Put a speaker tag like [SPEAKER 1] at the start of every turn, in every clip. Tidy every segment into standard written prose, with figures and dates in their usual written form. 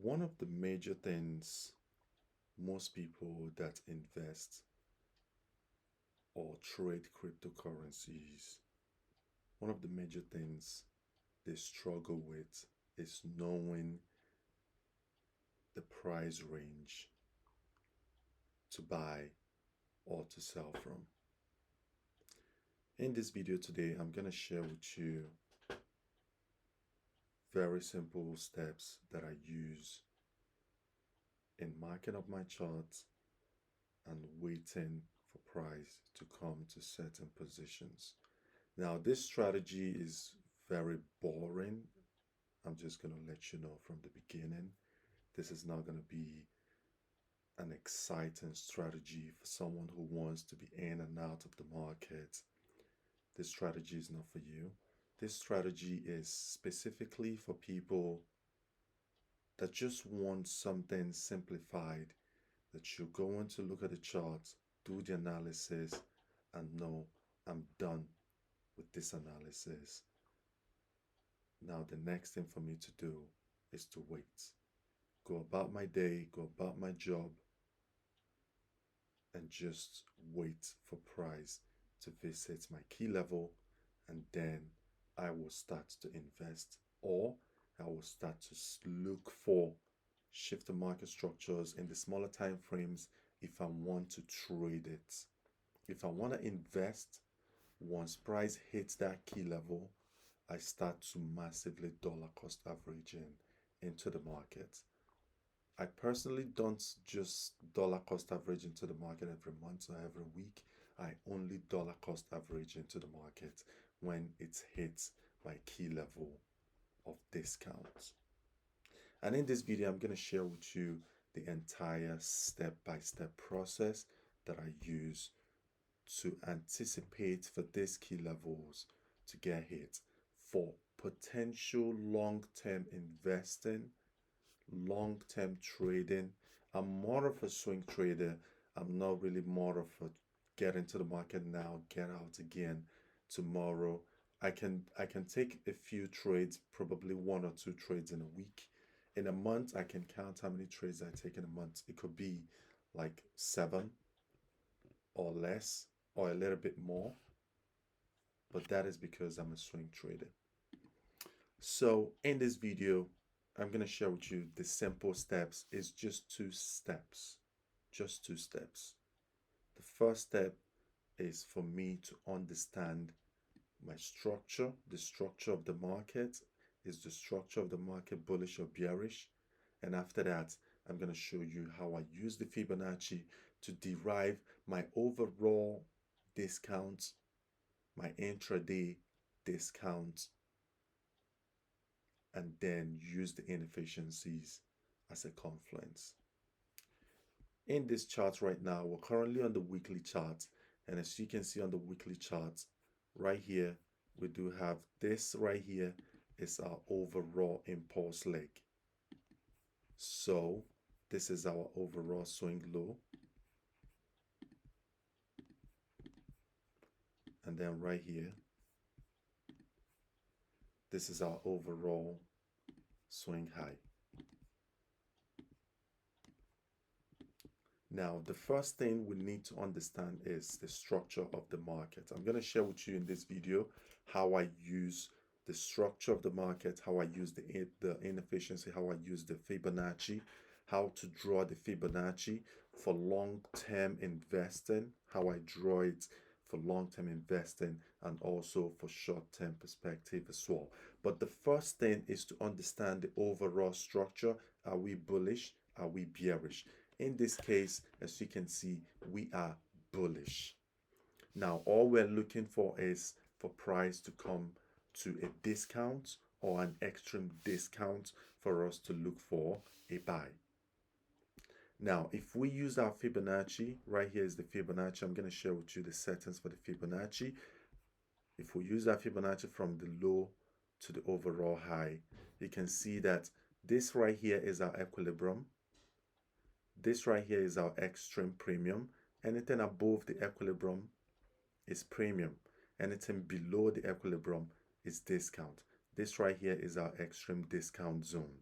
[SPEAKER 1] One of the major things most people that invest or trade cryptocurrencies, one of the major things they struggle with is knowing the price range to buy or to sell from. In this video today, I'm going to share with you very simple steps that I use in marking up my charts and waiting for price to come to certain positions. Now, this strategy is very boring. I'm just going to let you know from the beginning. This is not going to be an exciting strategy for someone who wants to be in and out of the market. This strategy is not for you. This strategy is specifically for people that just want something simplified, that you're going to look at the charts, do the analysis, and know I'm done with this analysis. Now, the next thing for me to do is to wait. Go about my day, go about my job, and just wait for price to visit my key level, and then I will start to invest, or I will start to look for shifter market structures in the smaller time frames if I want to trade it. If I want to invest, once price hits that key level, I start to massively dollar cost averaging into the market. I personally don't just dollar cost average into the market every month or every week. I only dollar cost average into the market when it hits my key level of discounts. And in this video, I'm going to share with you the entire step-by-step process that I use to anticipate for these key levels to get hit for potential long-term investing, long-term trading. I'm more of a swing trader. I'm not really more of a get into the market now, get out again tomorrow. I can take a few trades, probably one or two trades in a week. In a month, I can count how many trades I take in a month. It could be like 7 or less or a little bit more, but that is because I'm a swing trader. So in this video, I'm going to share with you the simple steps. It's just 2 steps, just 2 steps. The first step is for me to understand my structure. The structure of the market. Is the structure of the market bullish or bearish? And after that, I'm going to show you how I use the Fibonacci to derive my overall discount, my intraday discount, and then use the inefficiencies as a confluence. In this chart right now, we're currently on the weekly chart, and as you can see on the weekly chart right here, we do have this right here is our overall impulse leg. So this is our overall swing low, and then right here, this is our overall swing high. Now, the first thing we need to understand is the structure of the market. I'm going to share with you in this video how I use the structure of the market, how I use the inefficiency, how I use the Fibonacci, how to draw the Fibonacci for long-term investing, how I draw it for long-term investing, and also for short-term perspective as well. But the first thing is to understand the overall structure. Are we bullish? Are we bearish? In this case, as you can see, we are bullish. Now, all we're looking for is for price to come to a discount or an extreme discount for us to look for a buy. Now, if we use our Fibonacci, right here is the Fibonacci. I'm going to share with you the settings for the Fibonacci. If we use our Fibonacci from the low to the overall high, you can see that this right here is our equilibrium. This right here is our extreme premium. Anything above the equilibrium is premium. Anything below the equilibrium is discount. This right here is our extreme discount zone.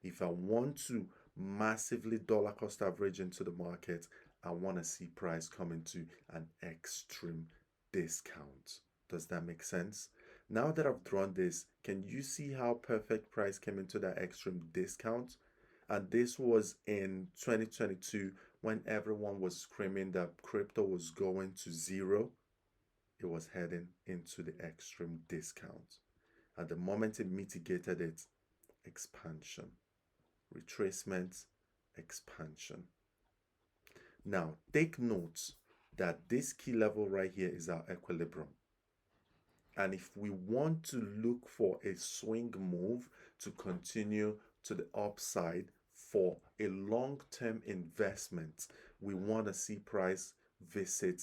[SPEAKER 1] If I want to massively dollar cost average into the market, I want to see price come into an extreme discount. Does that make sense? Now that I've drawn this, can you see how perfect price came into that extreme discount? And this was in 2022 when everyone was screaming that crypto was going to zero. It was heading into the extreme discount. At the moment it mitigated it, expansion, retracements, expansion. Now, take note that this key level right here is our equilibrium. And if we want to look for a swing move to continue to the upside for a long-term investment, we want to see price visit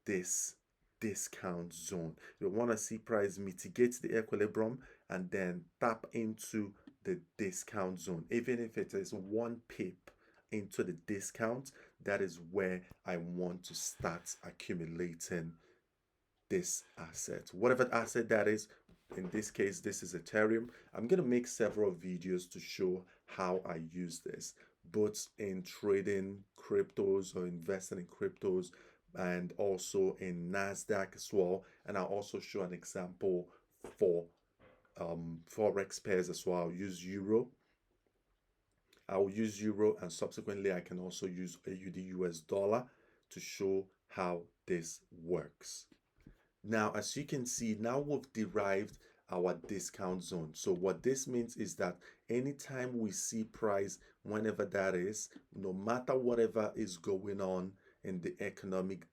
[SPEAKER 1] this discount zone. You want to see price mitigate the equilibrium and then tap into the discount zone. Even if it is 1 pip into the discount, that is where I want to start accumulating this asset, whatever asset that is. In this case, this is Ethereum. I'm going to make several videos to show how I use this, both in trading cryptos or investing in cryptos, and also in NASDAQ as well. And I'll also show an example for Forex pairs as well. I'll use Euro. I'll use Euro, and subsequently I can also use AUD US dollar to show how this works. Now, as you can see, now we've derived our discount zone. So what this means is that anytime we see price, whenever that is, no matter whatever is going on in the economic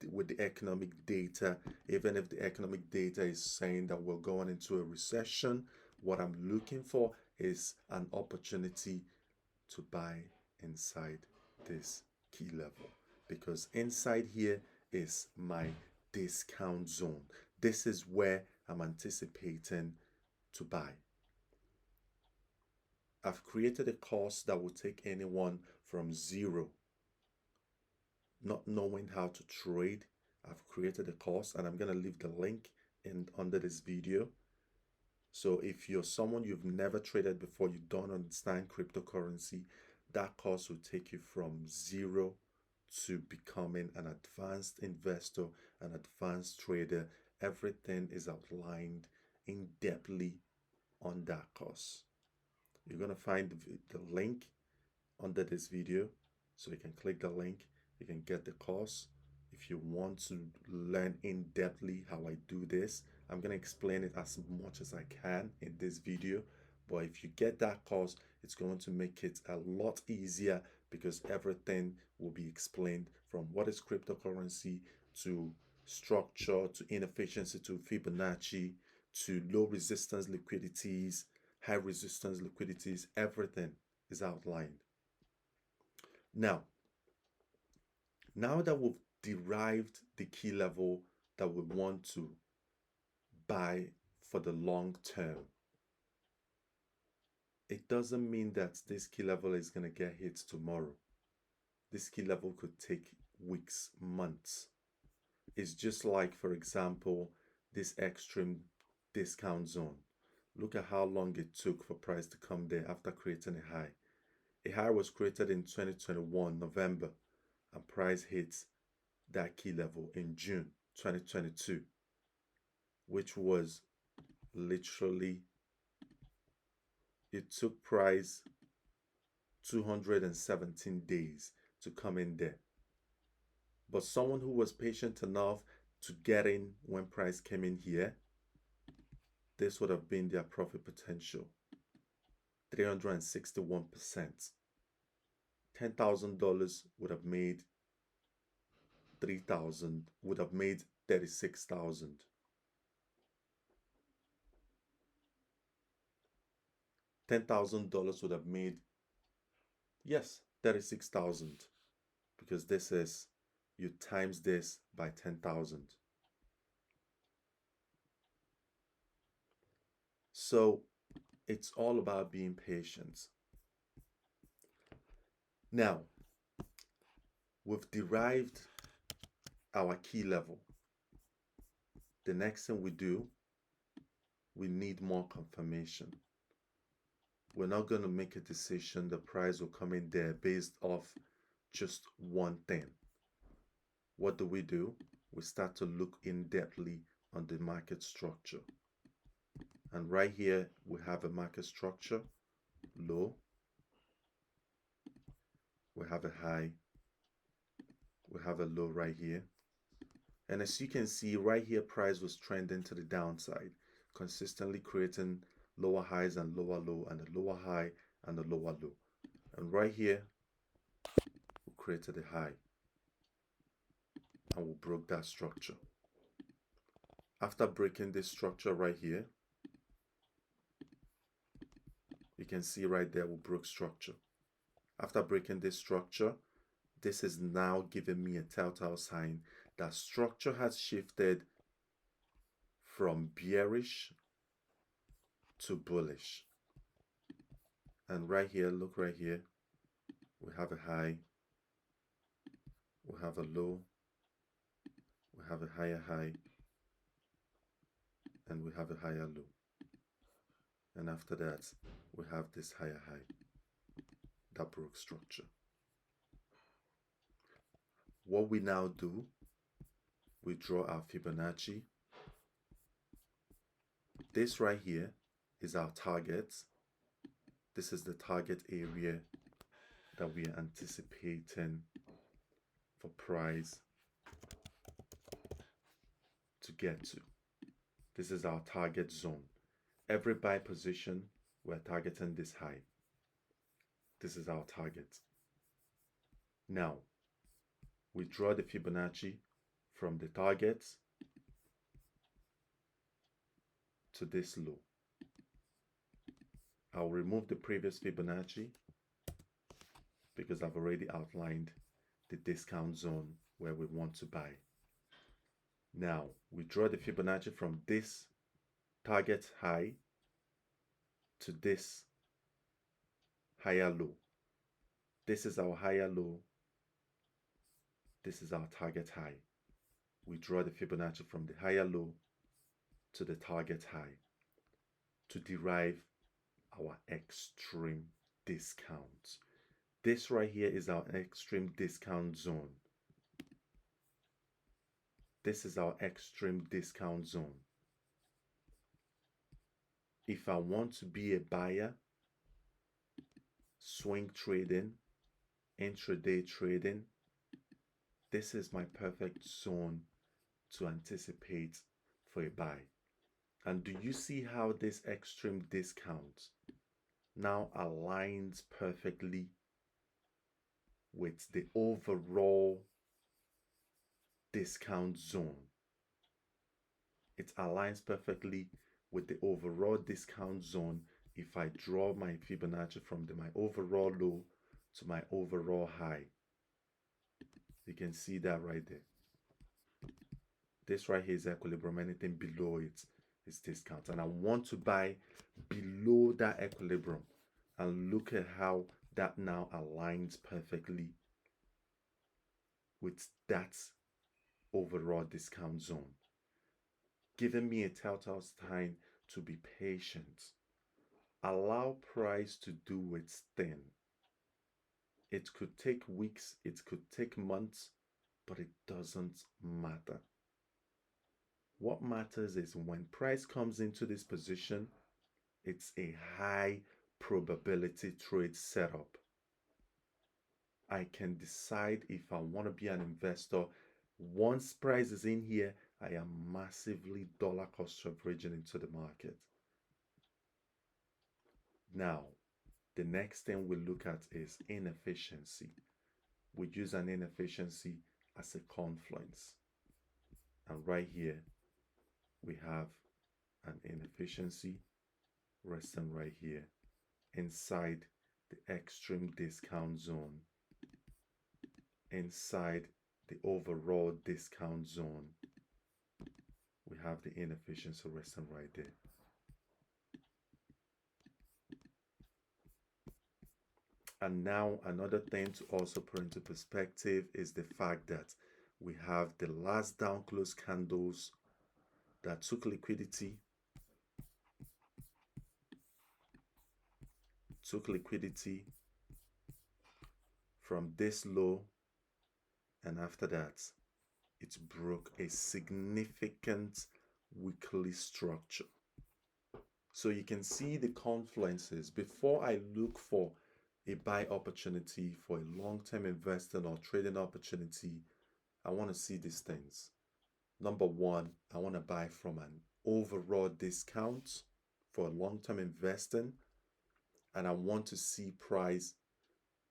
[SPEAKER 1] data, even if the economic data is saying that we're going into a recession, what I'm looking for is an opportunity to buy inside this key level, because inside here is my discount zone. This is where I'm anticipating to buy. I've created a course that will take anyone from zero, not knowing how to trade. I've created a course, and I'm going to leave the link under this video. So if you're someone you've never traded before, you don't understand cryptocurrency, that course will take you from zero to becoming an advanced investor, an advanced trader. Everything is outlined in depthly on that course. You're going to find the link under this video, so you can click the link, you can get the course. If you want to learn in depthly how I do this, I'm going to explain it as much as I can in this video. But if you get that course, it's going to make it a lot easier, because everything will be explained, from what is cryptocurrency to structure to inefficiency to Fibonacci to low resistance liquidities, high resistance liquidities. Everything is outlined. Now that we've derived the key level that we want to buy for the long term, it doesn't mean that this key level is going to get hit tomorrow. This key level could take weeks, months. It's just like, for example, this extreme discount zone. Look at how long it took for price to come there after creating a high. A high was created in 2021, November, and price hits that key level in June 2022, which was literally, it took price 217 days to come in there. But someone who was patient enough to get in when price came in here, this would have been their profit potential, 361%. $10,000 would have made 3,000, would have made 36,000. $10,000 would have made, yes, 36,000, because this is, you times this by 10,000. So it's all about being patient. Now, we've derived our key level. The next thing we do, we need more confirmation. we're not going to make a decision. The price will come in there based off just one thing. What do? We start to look in-depthly on the market structure. And right here, we have a market structure, low, we have a high, we have a low right here. And as you can see right here, price was trending to the downside, consistently creating lower highs and lower low, and a lower high and a lower low. And right here, we created a high and we broke that structure. After breaking this structure right here, you can see right there we broke structure. After breaking this structure, this is now giving me a telltale sign that structure has shifted from bearish to bullish. And right here, look right here, we have a high, we have a low, we have a higher high, and we have a higher low. And after that, we have this higher high that broke structure. What we now do, we draw our Fibonacci. This right here is our target. This is the target area that we are anticipating for price to get to. This is our target zone. Every buy position, we're targeting this high. This is our target. Now, we draw the Fibonacci from the target to this low. I'll remove the previous Fibonacci because I've already outlined the discount zone where we want to buy. Now, we draw the Fibonacci from this target high to this higher low. This is our higher low. This is our target high. We draw the Fibonacci from the higher low to the target high to derive our extreme discount. This right here is our extreme discount zone. This is our extreme discount zone. If I want to be a buyer, swing trading, intraday trading, this is my perfect zone to anticipate for a buy. And do you see how this extreme discount now aligns perfectly with the overall discount zone? It aligns perfectly with the overall discount zone if I draw my Fibonacci from my overall low to my overall high. You can see that right there. This right here is equilibrium. Anything below it is discount. And I want to buy below that equilibrium. And look at how that now aligns perfectly with that overall discount zone, giving me a telltale sign to be patient. Allow price to do its thing. It could take weeks, it could take months, but it doesn't matter. What matters is when price comes into this position, it's a high probability trade setup. I can decide if I want to be an investor. Once price is in here, I am massively dollar cost averaging into the market. Now, the next thing we look at is inefficiency. We use an inefficiency as a confluence. And right here, we have an inefficiency resting right here inside the extreme discount zone, inside the overall discount zone. We have the inefficiency resting right there. And now another thing to also put into perspective is the fact that we have the last down close candles that took liquidity took liquidity from this low, and after that, it broke a significant weekly structure. So you can see the confluences. Before I look for a buy opportunity for a long-term investing or trading opportunity, I want to see these things. Number one, I want to buy from an overall discount for long-term investing, and I want to see price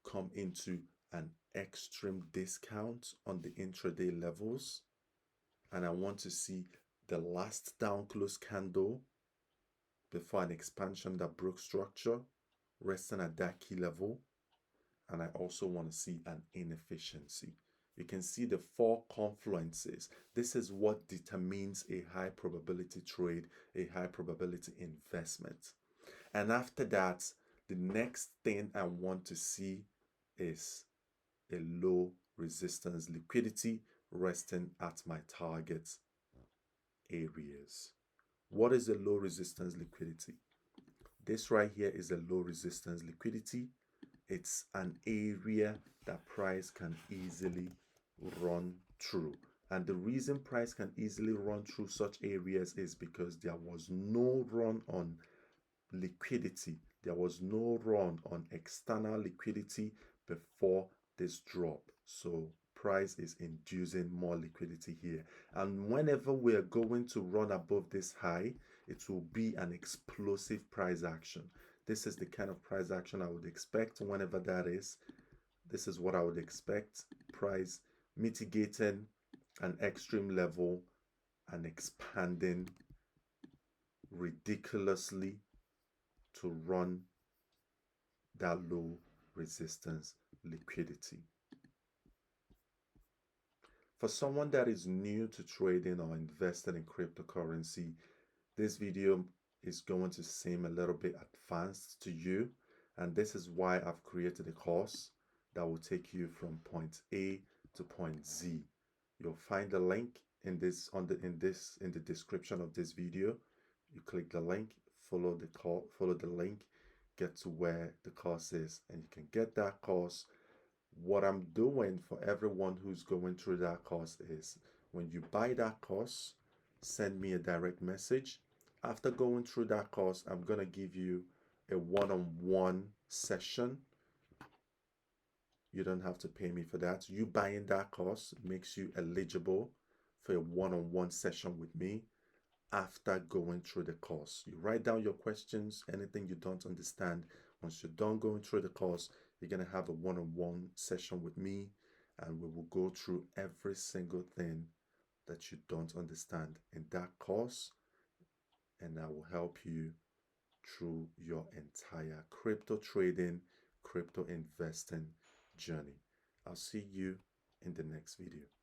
[SPEAKER 1] come into an extreme discount on the intraday levels, and I want to see the last down close candle before an expansion that broke structure resting at that key level, and I also want to see an inefficiency. You can see the four confluences. This is what determines a high probability trade, a high probability investment. And after that, the next thing I want to see is a low resistance liquidity resting at my target areas. What is a low resistance liquidity? This right here is a low resistance liquidity. It's an area that price can easily run through. And the reason price can easily run through such areas is because there was no run on liquidity. There was no run on external liquidity before this drop. So price is inducing more liquidity here. And whenever we are going to run above this high, it will be an explosive price action. This is the kind of price action I would expect whenever that is. This is what I would expect. Price mitigating an extreme level and expanding ridiculously to run that low resistance liquidity. For someone that is new to trading or investing in cryptocurrency, this video is going to seem a little bit advanced to you, and this is why I've created a course that will take you from point A to point Z. You'll find the link in the description of this video. You click the link, follow the link, get to where the course is, and you can get that course. What I'm doing for everyone who's going through that course is, when you buy that course, send me a direct message. After going through that course, I'm going to give you a one-on-one session. You don't have to pay me for that. You buying that course makes you eligible for a one-on-one session with me after going through the course. You write down your questions, anything you don't understand. Once you're done going through the course, you're going to have a one-on-one session with me, and we will go through every single thing that you don't understand in that course, and I will help you through your entire crypto trading, crypto investing journey. I'll see you in the next video.